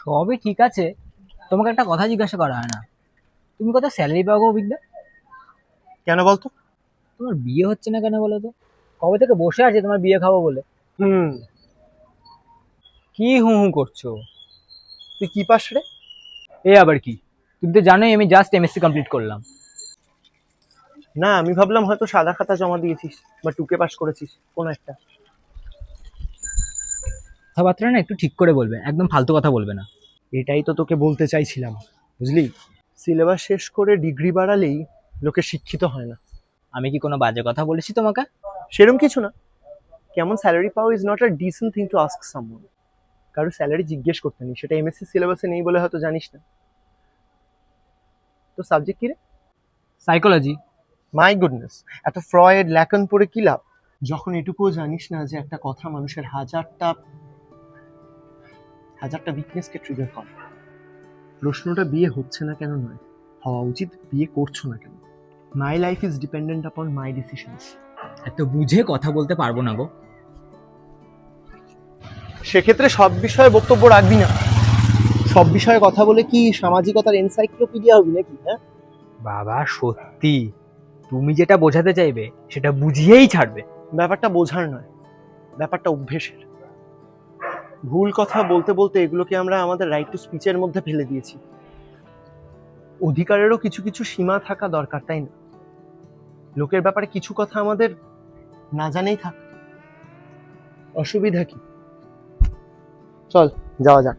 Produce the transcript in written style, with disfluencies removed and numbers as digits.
সবই ঠিক আছে। তোমাকে একটা কথা জিজ্ঞাসা করা হয় না, তুমি কত স্যালারি পাও গো বিদ্যা? কেন বলতো? তোমার বিয়ে হচ্ছে না কেন বলো তো? কবে থেকে বসে আছে তোমার বিয়ে খাবো বলে? হুম। কি হু হু করছো? তুই কি পাস রে? এ আবার কি? তুমি তো জানোই আমি জাস্ট এমএসসি কমপ্লিট করলাম। না, আমি ভাবলাম হয়তো সাদা খাতা জমা দিয়েছিস বা টুকে পাস করেছিস কোন একটা। কথাবার্তা না একটু ঠিক করে বলবে, একদম ফালতু কথা বলবে না। এটাই তো তোকে বলতে চাইছিলাম, বুঝলি? সিলেবাস শেষ করে ডিগ্রি বাড়ালেই লোকে শিক্ষিত হয় না। আমি কি কোনো বাজে কথা বলেছি তোমাকে? সেরম কিছু না। কেমন স্যালারি পাও is not a decent thing to ask someone. কারো স্যালারি জিজ্ঞেস করতে নেই, সেটা এমএসসি সিলেবাসে নেই বলে হয়তো জানিস না। তো সাবজেক্ট কি রে? সাইকোলজি। মাই গুডনেস, এত ফ্রয়েড ল্যাকন পড়ে কি লাভ, যখন এটুকুও জানিস না যে একটা কথা মানুষের হাজারটা হাজারটা উইকনেসকে ট্রিগার করে। প্রশ্নটা বিয়ে হচ্ছে না কেন নয়, হওয়া উচিত বিয়ে করছো না কেন। মাই লাইফ ইজ ডিপেন্ডেন্ট আপন মাই ডিসিশনস। এত বুঝে কথা বলতে পারবো না গো। সেক্ষেত্রে সব বিষয়ে বক্তব্য রাখবি না। সব বিষয়ে কথা বলে কি সামাজিকতার এনসাইক্লোপিডিয়া হবি নাকি? হ্যাঁ, বাবা সত্যি, তুমি যেটা বোঝাতে চাইবে সেটা বুঝিয়েই ছাড়বে। ব্যাপারটা বোঝার নয়, ব্যাপারটা অভ্যেসের। ভুল কথা বলতে বলতে এগুলোকে আমরা আমাদের রাইট টু স্পিচের মধ্যে ফেলে দিয়েছি। অধিকারেরও কিছু কিছু সীমা থাকা দরকার, তাই না? লোকের ব্যাপারে কিছু কথা আমাদের না জানেই থাক, অসুবিধা কি? চল যাওয়া যাক।